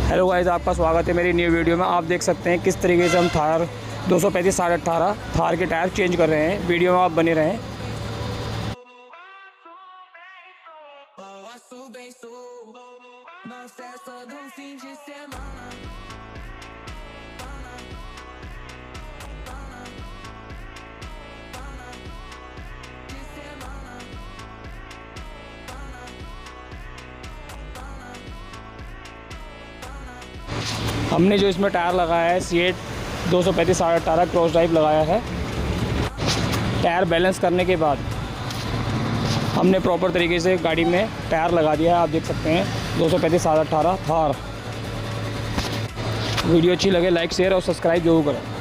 Hello guys, आपका स्वागत है मेरी न्यू वीडियो में। आप देख सकते हैं किस तरीके से हम थार 235 18.5 थार के टायर चेंज कर रहे हैं। वीडियो में आप बने रहें। हमने जो इसमें टायर लगाया है सीएट 235 18.5 क्रॉस ड्राइव लगाया है। टायर बैलेंस करने के बाद हमने प्रॉपर तरीके से गाड़ी में टायर लगा दिया है। आप देख सकते हैं 235 18.5 थार। वीडियो अच्छी लगे लाइक शेयर और सब्सक्राइब जरूर करें।